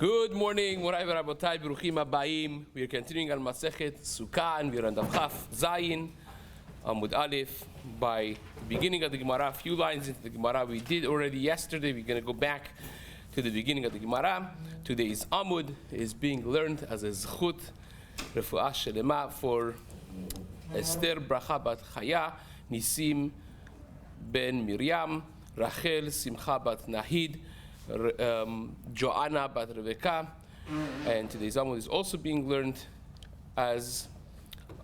Good morning, Morai v'Rabotai, Beruchim Habayim. We are continuing on Masechet Succah, and we are on the Chaf Zayin, Amud Aleph. By the beginning of the Gemara, a few lines into the Gemara we did already yesterday. We're going to go back to the beginning of the Gemara. Today's Amud is being learned as a Zchut Refuah Shelema for Esther Bracha Bat Chaya, Nisim Ben Miriam, Rachel Simcha Bat Nahid, Joanna Bat Rebecca, and today's Amud is also being learned as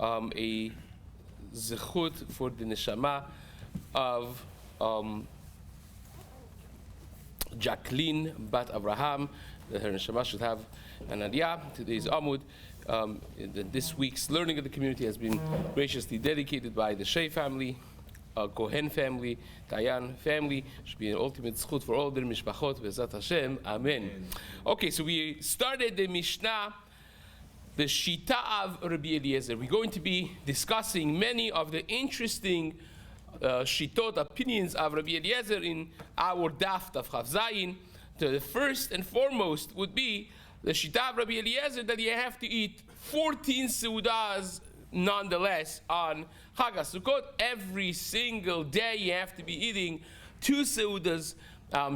a zechut for the neshama of Jacqueline Bat Abraham, that her neshama should have an aliyah. Today's Amud, this week's learning of the community has been graciously dedicated by the Shea family, Kohen family, Dayan family. Should be an ultimate zchut for all their mishpachot. Be'ezrat Hashem. Amen. Okay, so we started the Mishnah, the Shita of Rabbi Eliezer. We're going to be discussing many of the interesting Shitot, opinions of Rabbi Eliezer in our Daf of Chav Zayin. So the first and foremost would be the Shita of Rabbi Eliezer that you have to eat 14 seudas nonetheless on Chag HaSukkot. Every single day you have to be eating 2 seudas,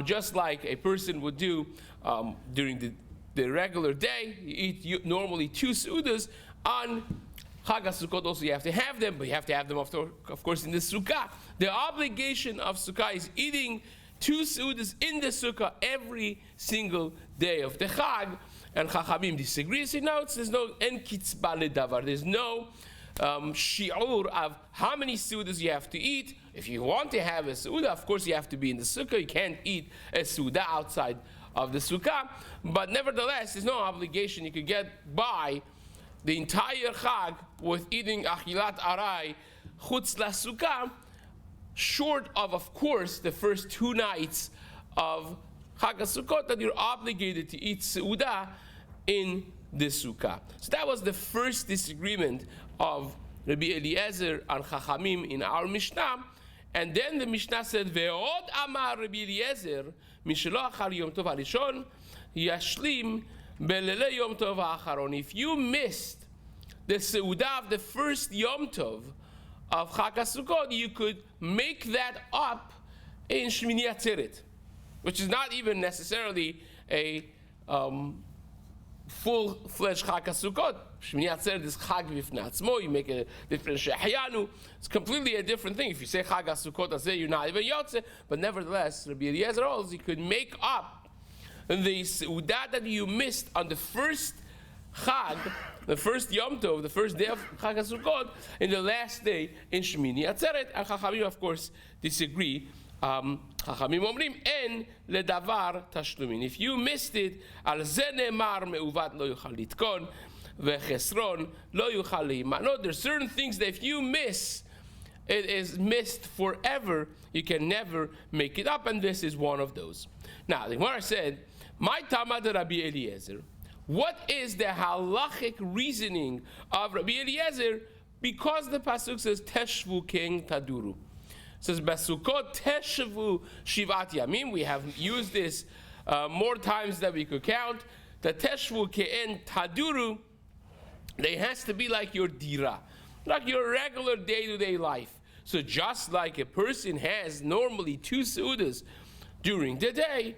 just like a person would do during the regular day. You eat normally 2 seudas. On Chag HaSukkot also you have to have them, but you have to have them of course in the Sukkah. The obligation of Sukkah is eating 2 seudas in the Sukkah every single day of the Chag. And Chachamim disagree. Say no, there's no en kitzba ledavar. There's no shi'ur of how many seudas you have to eat. If you want to have a seuda, of course you have to be in the Sukkah. You can't eat a seuda outside of the Sukkah. But nevertheless, there's no obligation. You could get by the entire Chag with eating achilat aray chutz la Sukkah, short of course, the first 2 nights of Chag HaSukkot that you're obligated to eat seuda in the Sukkah. So that was the first disagreement of Rabbi Eliezer and Chachamim in our Mishnah. And then the Mishnah said, Ve'od amar Rabbi Eliezer, Mishelo achar Yom Tov harishon, yashlim belele Yom Tov ha'acharon. If you missed the seuda of the first Yom Tov of Chag HaSukkot, you could make that up in Shmini Atzeret, which is not even necessarily a full-fledged Chag HaSukkot. Shmini Atzeret is Chag v'ifnei atzmo. You make a different Shehayanu. It's completely a different thing. If you say Chag HaSukkot, Azeh, you're not even Yotze. But nevertheless, Rabbi Eliezer holds you could make up the seudah that you missed on the first Chag, the first Yom Tov, the first day of Chag HaSukkot, in the last day in Shmini Atzeret. And Chachamim, of course, disagree. Chachamim omrim en ledavar tashlumin. If you missed it, al ze ne'emar meuvat lo yuchal litkon vechesron lo yuchal leimanot. There's certain things that if you miss, it is missed forever. You can never make it up, and this is one of those. Now, the Gemara said, "My tamad Rabbi Eliezer." What is the halachic reasoning of Rabbi Eliezer? Because the pasuk says teshvu king taduru. It says Basukot Teshavu Shivat Yamim. We have used this more times than we could count. The Teshvu Ke'en Taduru, they has to be like your dira, like your regular day-to-day life. So just like a person has normally 2 seudas during the day,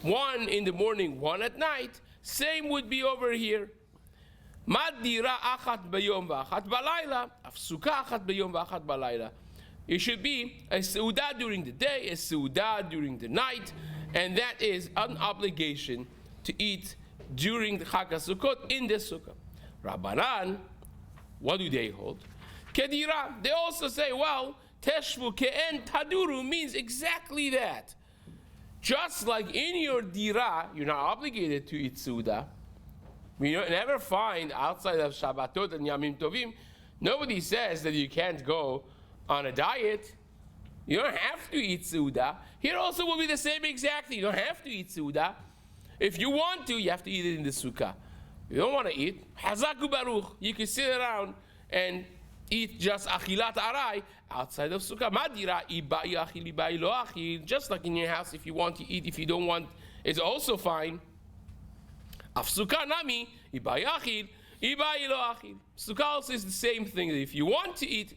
1 in the morning, 1 at night, same would be over here. Mad dira achat bayom v'achat balayla, afsuka achat bayom v'achat balayla. It should be a seudah during the day, a seudah during the night, and that is an obligation to eat during the Chag HaSukkot in the Sukkah. Rabbanan, what do they hold? Kedira, they also say, well, Teshvu Ke'en Taduru means exactly that. Just like in your dira, you're not obligated to eat seudah. We never find outside of Shabbatot and Yamim Tovim, nobody says that you can't go on a diet. You don't have to eat seudah. Here also will be the same exactly. You don't have to eat seudah. If you want to, you have to eat it in the Sukkah. You don't want to eat, Hazaku Baruch. You can sit around and eat just achilat aray outside of Sukkah. Madira ibai achil ibai lo achil. Just like in your house, if you want to eat, if you don't want, it's also fine. Af Sukkah nami, iba yachid, iba ilo achid. Sukkah also is the same thing. If you want to eat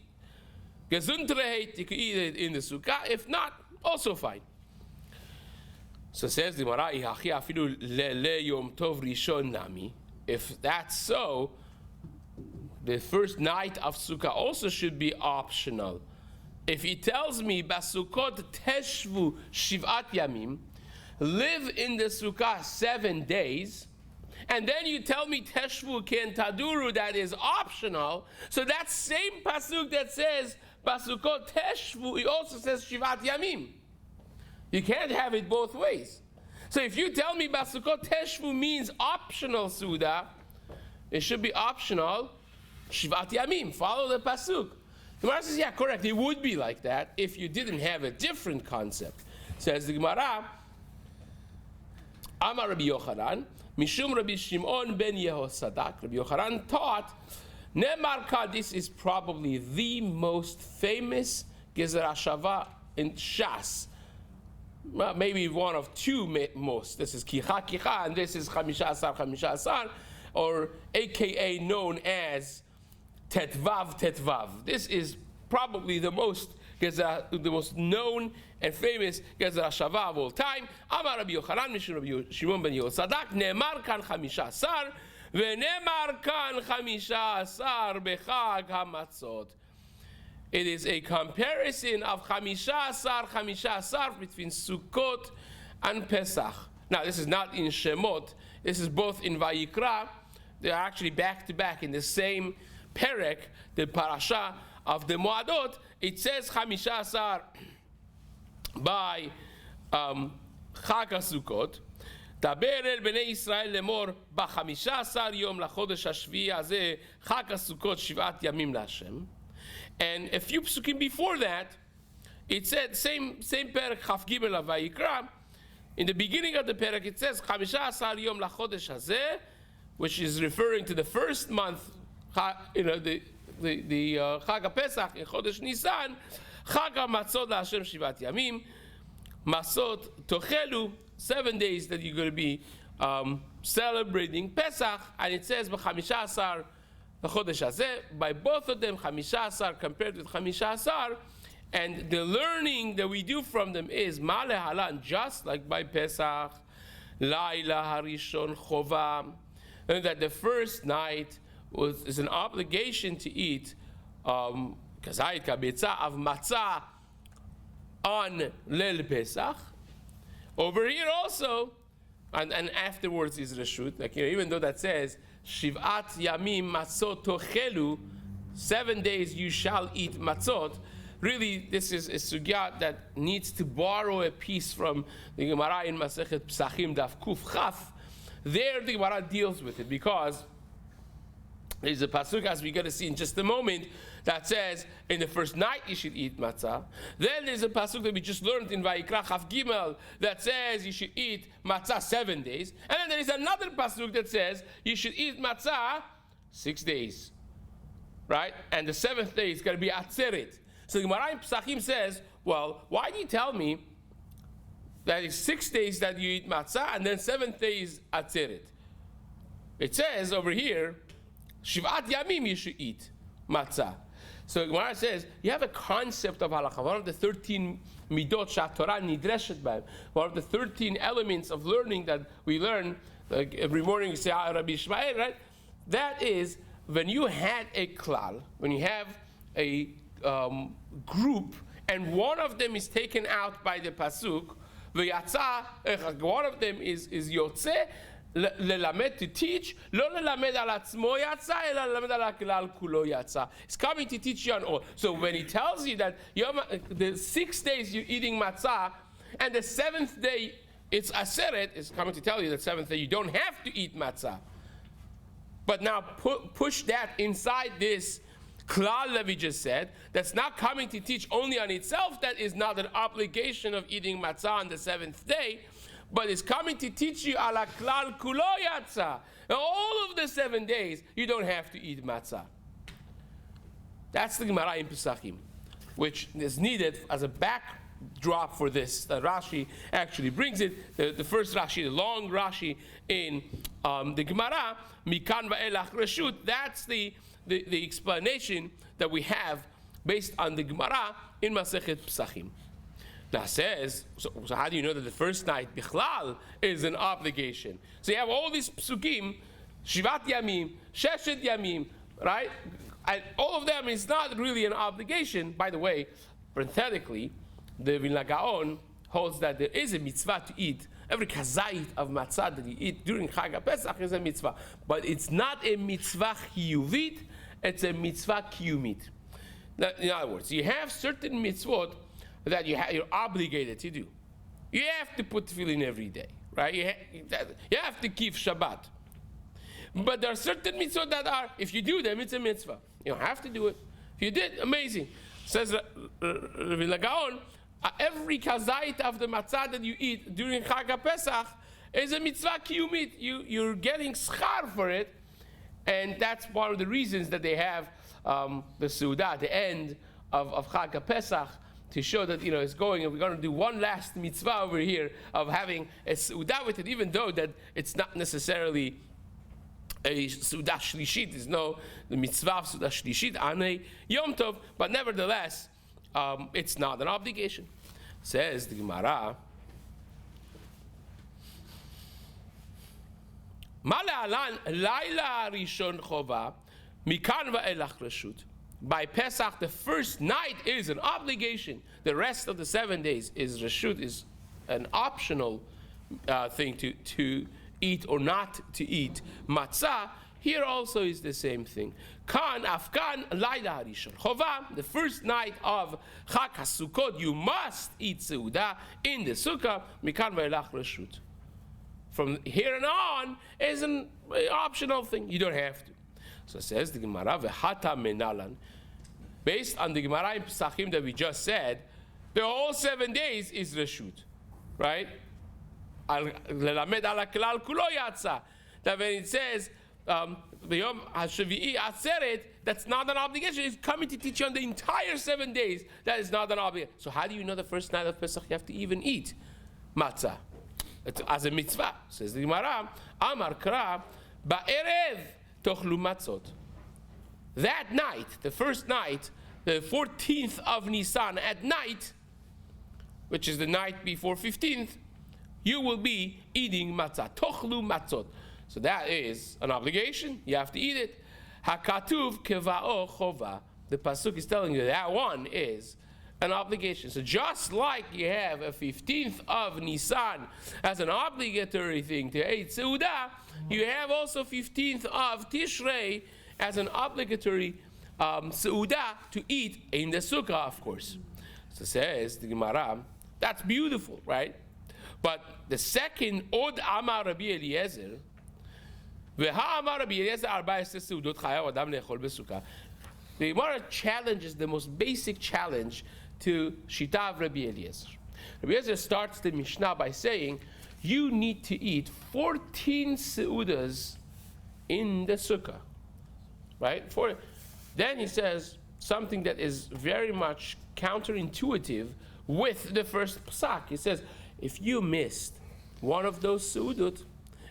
gesundheit, you can eat it in the Sukkah. If not, also fine. So says the Gemara, afilu le yom tov rishon nami. If that's so, the first night of Sukkah also should be optional. If he tells me, Basukot teshvu shivat yamim, live in the Sukkah 7 days, and then you tell me teshvu ken taduru, that is optional, so that same pasuk that says, Basukot teshvu, he also says shivat yamim. You can't have it both ways. So if you tell me Basukot teshvu means optional Suda, it should be optional shivat yamim. Follow the pasuk. The Gemara says, yeah, correct. It would be like that if you didn't have a different concept. Says the Gemara, Amar Rabbi Yochanan, Mishum Rabbi Shimon ben Yehosadak. Rabbi Yochanan taught, Nemarka, this is probably the most famous Gezer HaShava in Shas. Well, maybe one of two most. This is Kicha Kicha, and this is Chamisha Asar Chamisha Asar, or AKA known as Tetvav Tetvav. This is probably the most known and famous Gezer HaShava of all time. Amar Rabbi Yochanan Mishum Rabbi Shimon ben Yehosadak, Ne'emar kan 15 ve'ne'emar kan 15 bechag hamatzot. It is a comparison of 15 between Sukkot and Pesach. Now, this is not in Shemot. This is both in Vayikra. They are actually back to back in the same perek, the parasha of the Moadot. It says 15 by Chag HaSukkot. דבר אל בני ישראל לאמור, ב-15 יום לחודש השביעי הזה, חג הסוכות 7 ימים להשם. And a few psukim before that, it said, same perek, Chaf Gimel of Vayikra. In the beginning of the perek, it says, 15 yom lachodesh hazeh, which is referring to the first month, the Chag HaPesach in Chodesh Nisan, Chag HaMatzot LaHashem Shivat Yamim, Matzot Tochelu, 7 days that you're going to be celebrating Pesach, and it says, ב-15 Chodesh Hazeh, by both of them, 15 compared with 15, and the learning that we do from them is Ma'ale Halan, just like by Pesach, Laila Harishon Chova, and that the first night is an obligation to eat Kazayit Kabetza of Matzah on Leil Pesach. Over here also, and afterwards is Reshut, like, even though that says Shivat Yamim Matzot Tochelu, 7 days you shall eat matzot. Really, this is a sugya that needs to borrow a piece from the Gemara in Masechet Psachim Daf Kuf Chaf. There the Gemara deals with it because there's a pasuk, as we're going to see in just a moment, that says in the first night you should eat matzah. Then there's a pasuk that we just learned in Vayikra Chaf Gimel that says you should eat matzah 7 days. And then there is another pasuk that says you should eat matzah 6 days. Right? And the 7th day is going to be Atzeret. So the Gemara in Psachim says, well, why do you tell me that it's 6 days that you eat matzah and then 7th day is Atzeret? It says over here, Shivat Yamim you should eat matzah. So Gemara says, you have a concept of halakha, one of the 13 midot shat Torah nidreshet b'hem, one of the 13 elements of learning that we learn, like every morning you say, Rabbi Shlomo, right? That is, when you had a klal, when you have a group, and one of them is taken out by the pasuk, one of them is yotze, ללמד to teach, לא ללמד על עצמו יצא, אלא ללמד על הכלל כולו יצא. It's coming to teach you on all. So when he tells you that the 6 days you're eating matzah, and the 7th day it's aseret, it's coming to tell you that 7th day you don't have to eat matzah. But now push that inside this klal that we just said, that's not coming to teach only on itself, that is not an obligation of eating matzah on the 7th day, but it's coming to teach you ala klal kulo yatsa. All of the 7 days, you don't have to eat matzah. That's the Gemara in Pesachim, which is needed as a drop for this. Rashi actually brings it. The first Rashi, the long Rashi in the Gemara, Mikan va'elach reshut. That's the explanation that we have based on the Gemara in Masechet Psachim. Now says, so how do you know that the first night bichlal is an obligation? So you have all these psukim, Shivat Yamim, Sheshet Yamim, right? And all of them is not really an obligation. By the way, parenthetically, the Vilna Gaon holds that there is a mitzvah to eat. Every kazait of matzah that you eat during Chag HaPesach is a mitzvah. But it's not a mitzvah chiyuvit, it's a mitzvah kiyumit. In other words, you have certain mitzvot that you're obligated to do. You have to put tefillin every day, right? You have to keep Shabbat. But there are certain mitzvot that are, if you do them, it's a mitzvah. You don't have to do it. If you did, amazing. Says Rabbi Gaon, every kazait of the matzah that you eat during Chag HaPesach is a mitzvah kiyumit. You're getting schar for it. And that's one of the reasons that they have the Seudah, the end of Chag HaPesach, to show that, it's going, and we're going to do one last mitzvah over here of having a Seudah with it, even though that it's not necessarily a Seudah Shlishit. There's no the mitzvah of Seudah Shlishit on a Yom Tov, but nevertheless, it's not an obligation. Says the Gemara, Mala'alan Laila Rishon Chova, Mikan va'elach Reshut. By Pesach, the first night is an obligation. The rest of the 7 days is Reshut, is an optional thing to eat or not to eat. Matzah, here also is the same thing. Kan, Afkan, Laila Harishon. Chova, the first night of Chag HaSukkot, you must eat Seudah in the Sukkah. Mikan va'elach Reshut. From here and on is an optional thing. You don't have to. So it says the Gemara, V'hata menalan. Based on the Gemara in Pesachim that we just said, the whole 7 days is Reshut, right? Lelamed ala klal kulo yatsa. That when it says, B'yom hashvi'i atzeret, that's not an obligation. It's coming to teach you on the entire 7 days. That is not an obligation. So how do you know the first night of Pesach you have to even eat matzah? It's as a mitzvah. Says the Gemara, Amar Kra, Ba'erev tochlu matzot. That night, the first night, the 14th of Nisan at night, which is the night before 15th, you will be eating matzah. Tochlu matzot. So that is an obligation. You have to eat it. Hakatuv keva'o chova. The pasuk is telling you that one is an obligation. So just like you have a 15th of Nisan as an obligatory thing to eat Seudah, you have also 15th of Tishrei as an obligatory Seudah to eat in the Sukkah, of course. So says the Gemara, that's beautiful, right? But the second, Od Amar Rabbi Eliezer, V'ha Amar Rabbi Eliezer Arba'aseh Seudot Chayav Adam Le'echol B'Sukkah. The Gemara challenges the most basic challenge to Shita of Rabbi Eliezer. Rabbi Eliezer starts the Mishnah by saying, you need to eat 14 Seudas in the Sukkah. Right? Then he says something that is very much counterintuitive with the first psak. He says, if you missed one of those Seudot,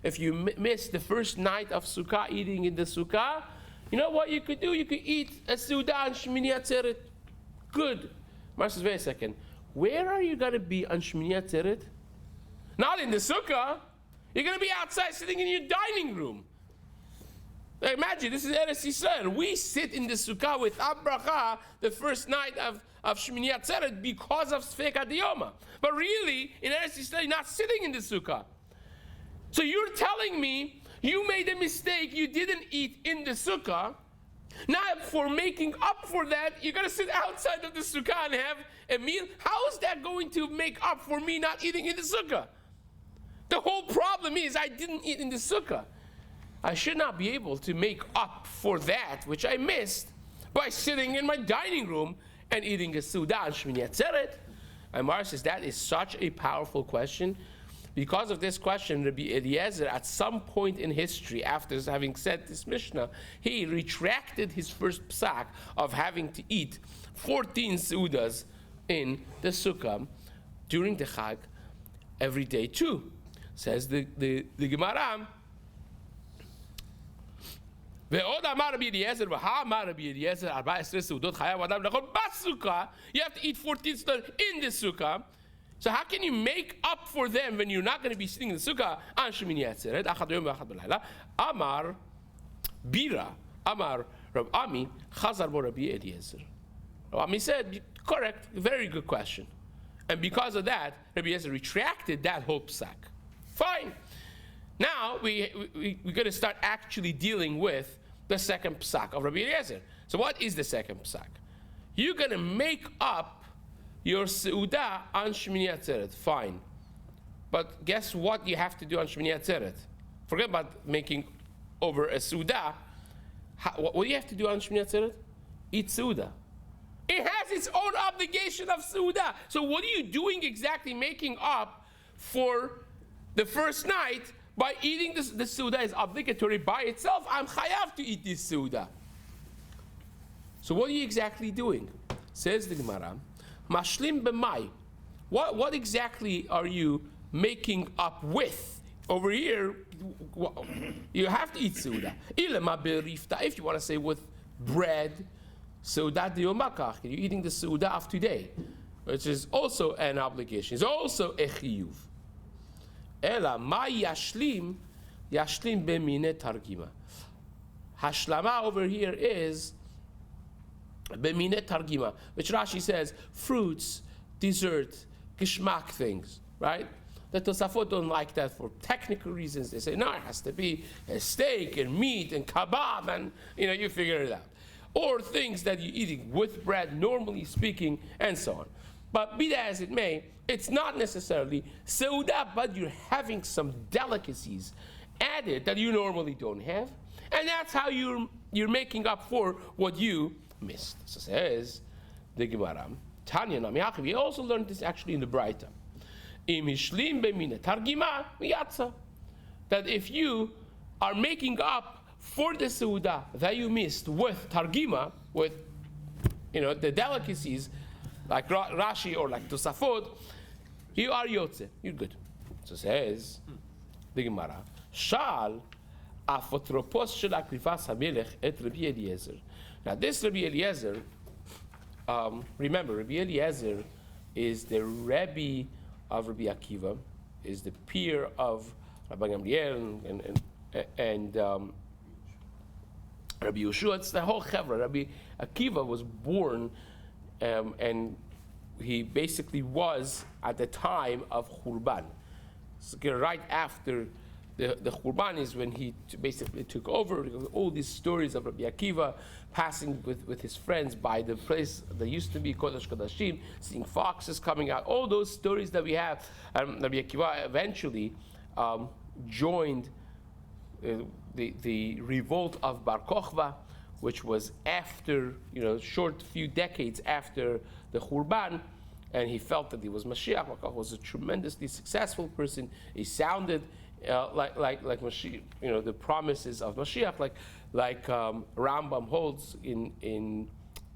if you missed the first night of Sukkah eating in the Sukkah, you know what you could do? You could eat a Seudah on Shmini Atzeret. Good. Mark says, wait a second. Where are you going to be on Shmini Atzeret? Not in the Sukkah. You're going to be outside sitting in your dining room. Imagine, this is Eretz Yisrael. We sit in the Sukkah with Abracha the first night of Shmini Atzeret because of Sfeik Adiyoma. But really, in Eretz Yisrael, you're not sitting in the Sukkah. So you're telling me you made a mistake, you didn't eat in the Sukkah. Now, for making up for that, you're going to sit outside of the Sukkah and have a meal. How is that going to make up for me not eating in the Sukkah? The whole problem is I didn't eat in the Sukkah. I should not be able to make up for that which I missed by sitting in my dining room and eating a Seudah on Shmini Atzeret. And Mar says that is such a powerful question. Because of this question, Rabbi Eliezer, at some point in history, after having said this Mishnah, he retracted his first psak of having to eat 14 Seudas in the Sukkah, during the Chag every day too. Says the Gemara. ועוד אמר רבי אליעזר, והאמר רבי אליעזר, 14 סעודות חייב אדם לאכול בסוכה. You have to eat 14 seudah in the sukkah. So how can you make up for them when you're not going to be sitting in the sukkah? על שמיני עצרת, אחד ביום ואחד בלילה. אמר בירה, אמר רב עמי, חזר בו רבי אליעזר. רב עמי said, correct, very good question. And because of that, Rabbi Eliezer retracted that whole psak. Fine. Now we're going to start actually dealing with the second psak of Rabbi Eliezer. So what is the second psak? You're going to make up your seudah on Shmini Atzeret. Fine. But guess what you have to do on Shmini Atzeret? Forget about making over a seudah. What do you have to do on Shmini Atzeret? Eat seudah. It has its own obligation of seudah. So what are you doing exactly making up for the first night by eating this? The seudah is obligatory by itself. I'm chayav to eat this seudah. So what are you exactly doing? Says the Gemara, mashlim b'mai. What exactly are you making up with? Over here, you have to eat seudah. If you want to say with bread, seudah diyomakach, you're eating the seudah of today, which is also an obligation. It's also a chiyuv. Ela ma yashlim b'mine targima. Hashlama over here is b'mine targima, which Rashi says fruits, dessert, gishmak things, right? The Tosafot don't like that for technical reasons. They say, no, it has to be a steak and meat and kebab, and you figure it out. Or things that you're eating with bread, normally speaking, and so on. But be that as it may, it's not necessarily seudah, but you're having some delicacies added that you normally don't have, and that's how you're making up for what you missed. So says the Gemara, Tanya Nami Hachiv. We also learned this actually in the Braita. Im hishlim b'mine targima miyatza. That if you are making up for the seudah that you missed with targima, with the delicacies like Rashi or like Tosafot, you are yotze. You're good. So says the Gemara, Shal afotropos shel akrivas hamelech et Rabbi Eliezer. Now this Rabbi Eliezer, remember Rabbi Eliezer is the Rebbe of Rabbi Akiva, is the peer of Rabbi Gamliel and Rabbi Yeshua. It's the whole chevra. Rabbi Akiva was born, and he basically was at the time of Churban. So right after the Churban is when he basically took over. All these stories of Rabbi Akiva passing with his friends by the place that used to be Kodesh Kodashim, seeing foxes coming out, all those stories that we have. Rabbi Akiva eventually joined the revolt of Bar Kochba, which was after, short few decades after the Churban, and he felt that he was Mashiach. Bar Kochba was a tremendously successful person. He sounded like Mashiach, the promises of Mashiach, like Rambam holds in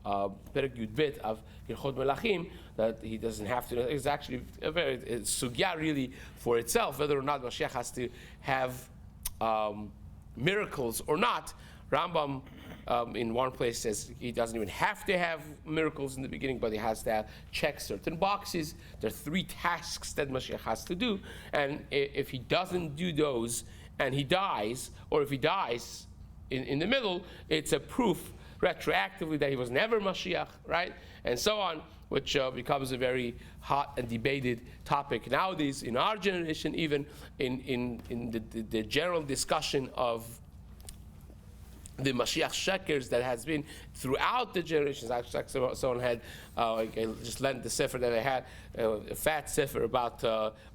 Perek Yud Bet of Hilchot Melachim, that he doesn't have to. It's actually a very sugya really for itself, whether or not Mashiach has to have miracles or not. Rambam in one place says he doesn't even have to have miracles in the beginning, but he has to check certain boxes. There are 3 tasks that Mashiach has to do, and if he doesn't do those and he dies, or if he dies in the middle, it's a proof retroactively that he was never Mashiach, right? And so on, which becomes a very hot and debated topic nowadays in our generation, even in the general discussion of the Mashiach Shekers that has been throughout the generations. Actually, someone had, I just lent the sefer that I had, a fat sefer about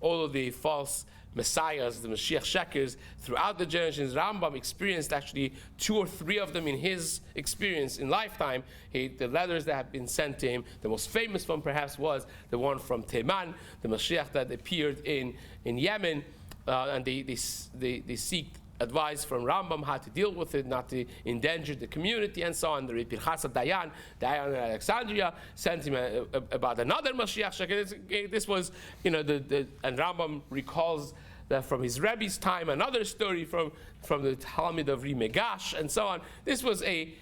all of the false messiahs, the Mashiach Shekers, throughout the generations. Rambam experienced actually 2 or 3 of them in his experience in lifetime. The letters that have been sent to him, the most famous one perhaps was the one from Teman, the Mashiach that appeared in Yemen, and they seek advice from Rambam how to deal with it, not to endanger the community, and so on. The Rabbi Dayan in Alexandria, sent him about another Mashiach Sheker. This was, and Rambam recalls that from his Rebbe's time, another story from the Talmud of Rimegash, and so on. This was a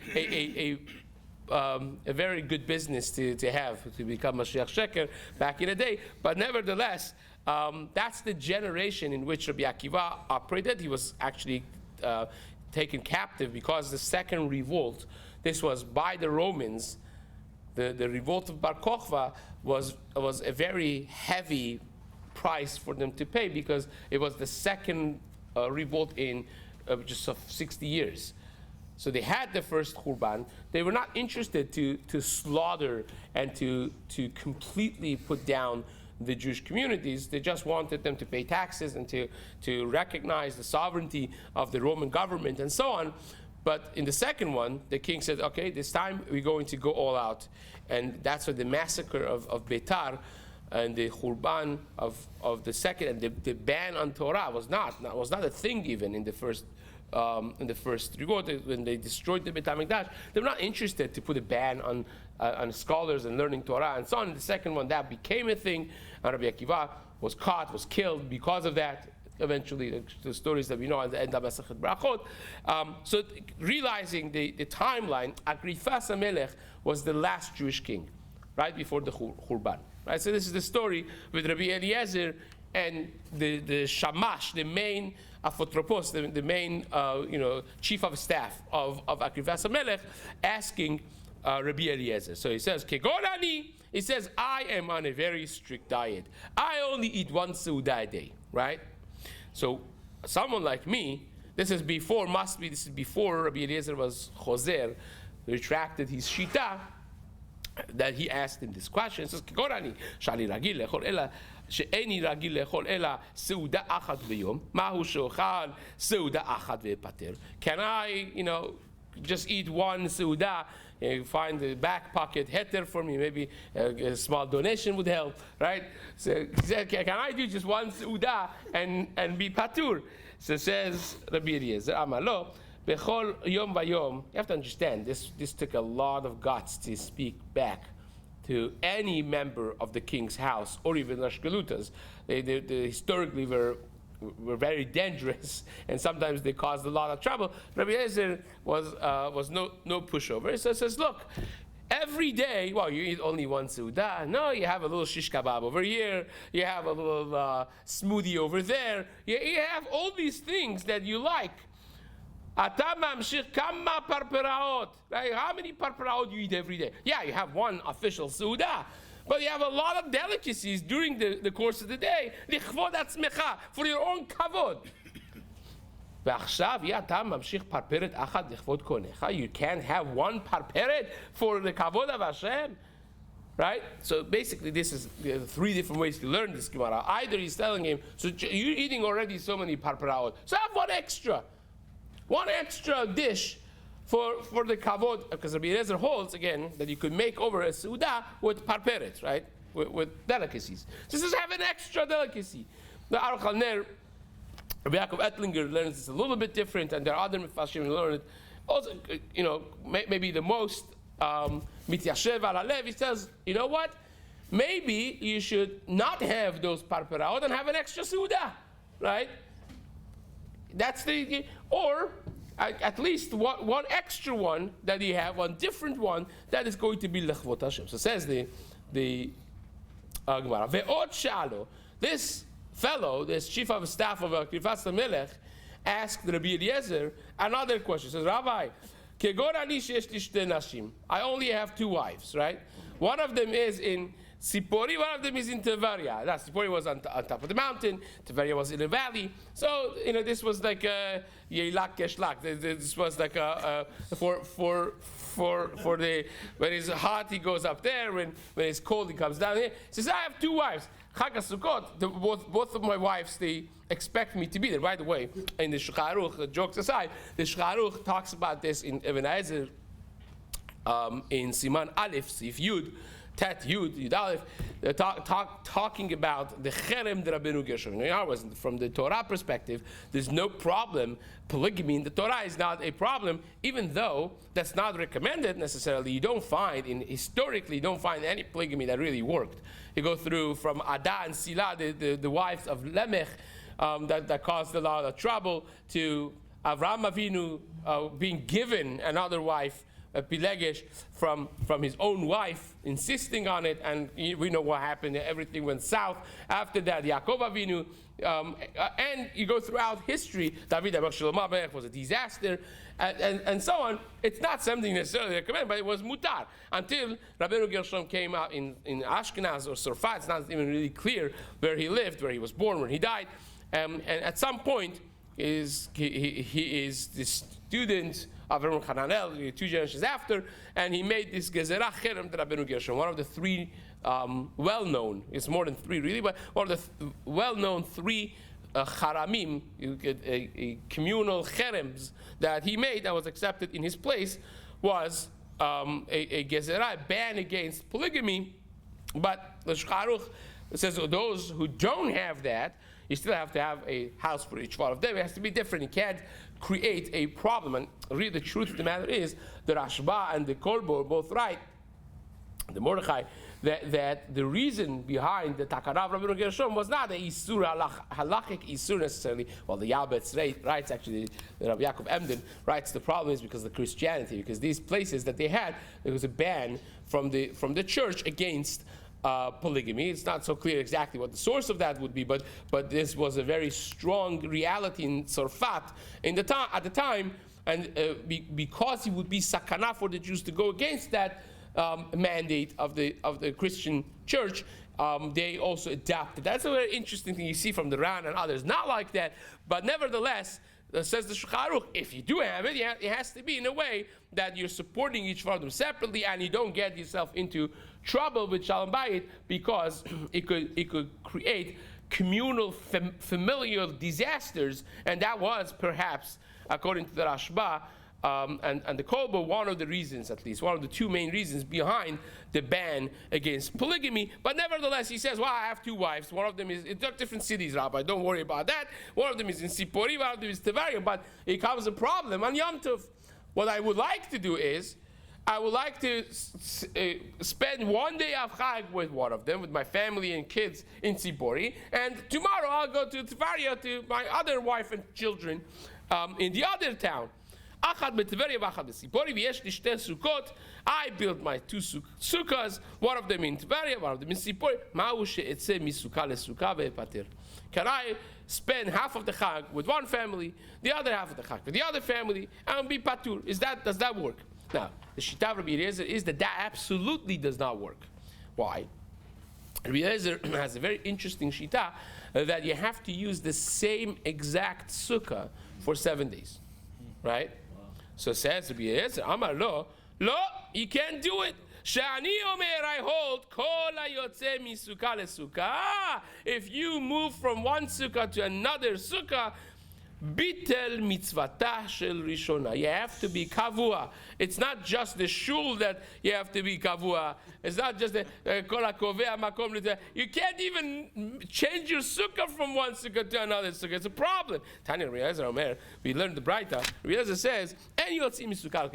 very good business to have, to become Mashiach Sheker back in the day. But nevertheless, that's the generation in which Rabbi Akiva operated. He was actually taken captive because the second revolt, this was by the Romans. The revolt of Bar Kokhba was a very heavy price for them to pay, because it was the second revolt in just 60 years. So they had the first Khurban. They were not interested to slaughter and to completely put down the Jewish communities. They just wanted them to pay taxes and to recognize the sovereignty of the Roman government and so on. But in the second one, the king said, okay, this time we're going to go all out. And that's what the massacre of Beitar and the Khurban of the second, and the ban on Torah was not a thing even in the first revolt. When they destroyed the Beit HaMikdash, they were not interested to put a ban on scholars and learning Torah and so on. In the second one, that became a thing, and Rabbi Akiva was caught, was killed because of that. Eventually, the stories that we know at the end of Masechet Brachot. So realizing the timeline, Agrippas HaMelech was the last Jewish king, right before the Khurban. Right? So this is the story with Rabbi Eliezer and the Shamash, the main Afotropos, the main chief of staff of Agrippas HaMelech, asking Rabbi Eliezer. So he says, Kegorani, he says, I am on a very strict diet. I only eat one Seudah a day, right? So someone like me, this is before Rabbi Eliezer was Choser, retracted his Shita, that he asked him this question. He says, Kegorani, Shali Ragil Lechol Ela, She'eni Ragil Lechol Ela, Seudah Achat V'yom, Mahu Shochal, Seudah Achat V'pater. Can I, just eat one Seudah? Find the back pocket heter for me, maybe a small donation would help, right? So he said, can I do just one Seudah and be patur? So says Rabbi Eliezer, Amalo, Bechol Yom Vayom. You have to understand, this took a lot of guts to speak back to any member of the king's house, or even Ashkelutas. They historically were very dangerous, and sometimes they caused a lot of trouble. Rabbi Eliezer was no pushover. So he says, look, every day, well, you eat only one Seudah. No, you have a little shish kebab over here. You have a little smoothie over there. You have all these things that you like. Kama parperaot. Right? How many parperaot do you eat every day? Yeah, you have one official Seudah. But you have a lot of delicacies during the course of the day. Lichvod atzmecha, for your own kavod. You can't have one parperet for the kavod of Hashem. Right? So basically, this is three different ways to learn this Gemara. Either he's telling him, so you're eating already so many parperaot, so have one extra dish for the kavod, because Rabbi Eliezer holds, again, that you could make over a Seudah with parperet, right? With delicacies. So this is have an extra delicacy. The Aruch HaNer, Rabbi Yaakov Ettlinger learns this a little bit different, and there are other Mefashim who learn it. Also, maybe the most mityashev al halev, he says, you know what? Maybe you should not have those parperaot and have an extra Seudah, right? That's or at least one extra one that you have, one different one that is going to be lechvot Hashem. So says the Gemara, ve'od shalo, this fellow, this chief of staff of Agrippas HaMelech, asked Rabbi Eliezer another question. He says, Rabbi, I only have two wives, right? One of them is in Sipori, one of them is in Tevaria. Sipori was on top of the mountain, Tevaria was in a valley. So, this was like a Yeilak Keshlak. This was like for the, when it's hot, he goes up there. When it's cold, he comes down here. He says, I have two wives. Chag HaSukkot, both of my wives, they expect me to be there. By the way, in the Shulchan Aruch, jokes aside, the Shulchan Aruch talks about this in Even HaEzer, in Siman Aleph, Sif Yud, Tet Yud, Yud Aleph, talking about the Cherem de Rabbeinu Gershom. In other words, from the Torah perspective, there's no problem. Polygamy in the Torah is not a problem, even though that's not recommended necessarily. You don't find, historically, you don't find any polygamy that really worked. You go through from Ada and Sila, the wives of Lemech, that caused a lot of trouble, to Avraham Avinu being given another wife, Pilegesh, from his own wife, insisting on it, and we know what happened. Everything went south. After that, Yaakov Avinu, and you go throughout history, David Rabbi Shlomo Yisraeli was a disaster, and so on. It's not something necessarily recommended, but it was mutar. Until Rabbeinu Gershom came out in Ashkenaz or Surfat, it's not even really clear where he lived, where he was born, where he died. And at some point, he is the student of Aaron Hananel, 2 generations after, and he made this Gezerah Cherem de Rabbeinu Gershom, one of the 3 well-known, it's more than 3 really, but one of the well-known 3 charamim, a communal cherems that he made that was accepted in his place, was a Gezerah, ban against polygamy. But the Shulchan Aruch says those who don't have that, you still have to have a house for each one of them. It has to be different. You can't create a problem. And really, the truth of the matter is, the Rashba and the Kolbo are both right, the Mordechai, that the reason behind the Takana of Rabbeinu Gershom was not a Isur, halachic Isur necessarily. Well, the Yabetz writes, actually, Rabbi Yaakov Emden writes, the problem is because of the Christianity, because these places that they had, there was a ban from the church against polygamy. It's not so clear exactly what the source of that would be, but this was a very strong reality in Tzarfat at the time, and because it would be sakana for the Jews to go against that mandate of the Christian church, they also adapted. That's a very interesting thing you see from the Ran and others. Not like that, but nevertheless, says the Shulchan Aruch, if you do have it, it has to be in a way that you're supporting each one of them separately, and you don't get yourself into trouble with Shalom Bayit, because it could create communal familial disasters, and that was perhaps, according to the Rashba and the Kolbo, one of the reasons, at least one of the 2 main reasons behind the ban against polygamy. But nevertheless, he says, well, I have 2 wives. One of them is in different cities, Rabbi. Don't worry about that. One of them is in Sipori, one of them is Tevaria. But it comes a problem on Yom Tov. What I would like to do is, I would like to spend 1 day of Chag with one of them, with my family and kids in Sipori, and tomorrow I'll go to Tevaria to my other wife and children in the other town. I built my 2 sukkahs, one of them in Tevaria, one of them in Sipori. Can I spend half of the Chag with one family, the other half of the Chag with the other family, and be patur? Does that work? Now, the Shita of Rabbi Eliezer is that absolutely does not work. Why? Rabbi Eliezer has a very interesting Shita that you have to use the same exact sukkah for 7 days. Right? Wow. So says Rabbi Eliezer, Amar lo, you can't do it. Shani omer, I hold, kol hayotze misukah lesukah. If you move from one sukkah to another sukkah, bitel mitzvatah shel rishona. You have to be kavua. It's not just the shul that you have to be kavua. It's not just the kol hakovea makom. You can't even change your sukkah from one sukkah to another sukkah. It's a problem. Tanya Rabbi Eliezer Omer, we learned the Braita. Rabbi Eliezer says, and you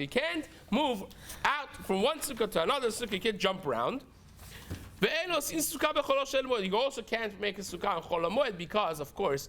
can't move out from one sukkah to another sukkah. You can't jump around. You also can't make a sukkah on Chol HaMoed because, of course,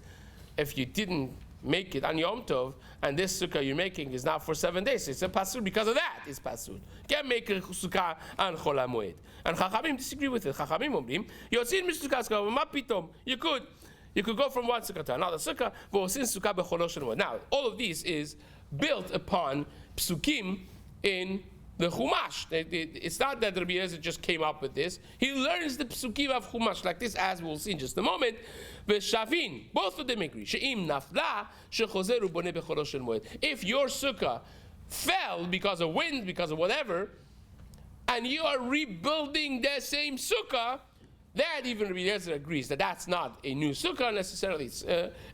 if you didn't make it on Yom Tov, and this sukkah you're making is not for 7 days. It's a pasur because of that. It's pasur. You can't make a sukkah on Chol HaMoed. And Chachamim disagree with it. Chachamim omrim, yotzin misukkah ma pitom. You could go from one sukkah to another sukkah. V'osin sukkah b'cholo shel moed. Now, all of these is built upon psukim in the Chumash. It's not that Rabbi Eliezer just came up with this. He learns the psukim of Chumash like this, as we'll see in just a moment. V'shavin, both of them agree. She'im nafla shechozeru boneh b'cholo shel moed. If your sukkah fell because of wind, because of whatever, and you are rebuilding the same sukkah, that even Rabbi Eliezer agrees that that's not a new sukkah necessarily.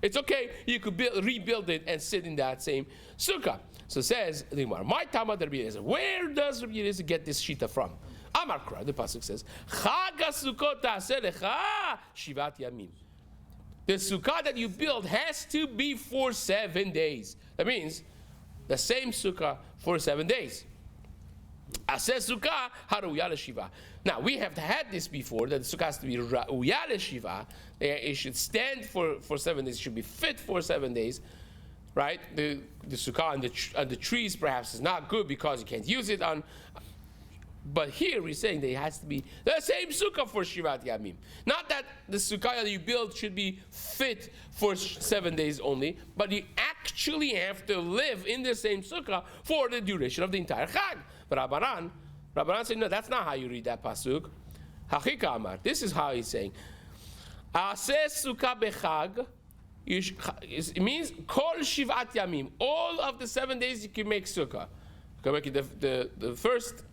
It's okay. You could rebuild it and sit in that same sukkah. So says the Gemara, my Tama Rabbi Eliezer. Where does Rabbi Eliezer get this shita from? Amar Kra, the pasuk says, Chag HaSukkot ta'aseh lecha shivat yamim. The sukkah that you build has to be for 7 days. That means the same sukkah for 7 days. Aseh sukkah haruya l'shiva. Now we have had this before, that the sukkah has to be ra'uya l'shiva. It should stand for 7 days. It should be fit for 7 days, right? The sukkah on the trees perhaps is not good because you can't use it on. But here we're saying that it has to be the same sukkah for Shivat Yamim. Not that the sukkah that you build should be fit for 7 days only, but you actually have to live in the same sukkah for the duration of the entire Chag. But Rabbanan said, no, that's not how you read that pasuk. Hachika Amar. This is how he's saying. Aseh sukkah bechag. It means kol Shivat Yamim. All of the 7 days you can make sukkah. You can make it the first.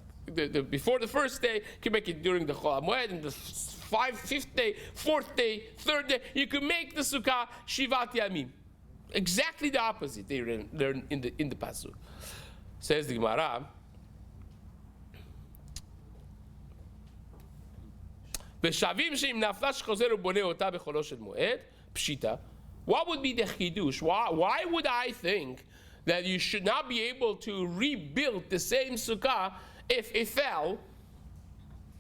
Before the first day, you can make it during the Chol HaMoed, and the 5th day, 4th day, 3rd day, you can make the Sukkah Shivat Yamim. Exactly the opposite they learn in the pasuk. Says the Gemara, V'shavim she'im nafla shchozer u'boneh ota b'cholo shel moed, pshita. What would be the chidush? Why would I think that you should not be able to rebuild the same sukkah if it fell,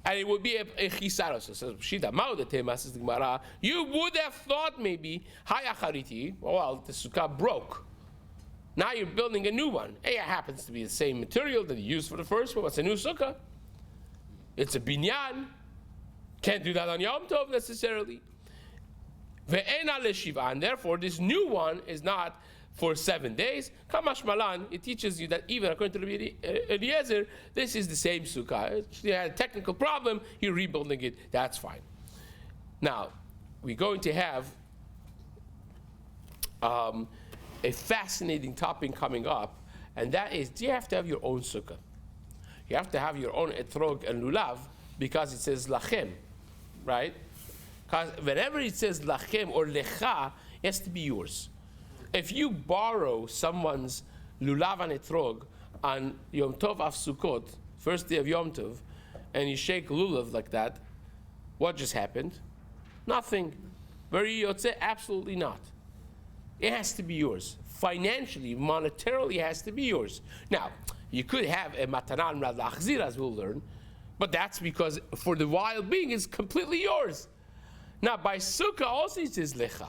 and it would be a chisaros? So says Pshita, says the Gemara, you would have thought maybe, hayachariti, well, the sukkah broke. Now you're building a new one. Hey, it happens to be the same material that you used for the first one. It's a new sukkah. It's a binyan. Can't do that on Yom Tov necessarily. Ve'ena leshiva, and therefore this new one is not for 7 days. Kamash Malan, it teaches you that even according to Rabbi Eliezer, this is the same sukkah. You had a technical problem, you're rebuilding it, that's fine. Now, we're going to have a fascinating topic coming up, and that is, do you have to have your own sukkah? You have to have your own etrog and lulav, because it says lachem, right? Because whenever it says lachem or lecha, it has to be yours. If you borrow someone's lulav and etrog on Yom Tov Av Sukkot, first day of Yom Tov, and you shake lulav like that, what just happened? Nothing. Very yotze? Absolutely not. It has to be yours. Financially, monetarily, it has to be yours. Now, you could have a matanan lachzir, as we'll learn, but that's because for the wild being, it's completely yours. Now, by sukkah also it says lecha,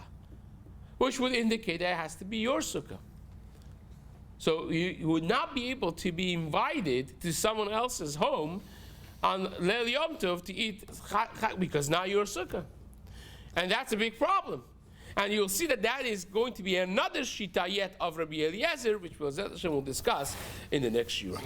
which would indicate that it has to be your sukkah. So you would not be able to be invited to someone else's home on Leil Yom Tov to eat because now you're sukkah. And that's a big problem. And you'll see that that is going to be another shita yet of Rabbi Eliezer, which we'll discuss in the next shiur.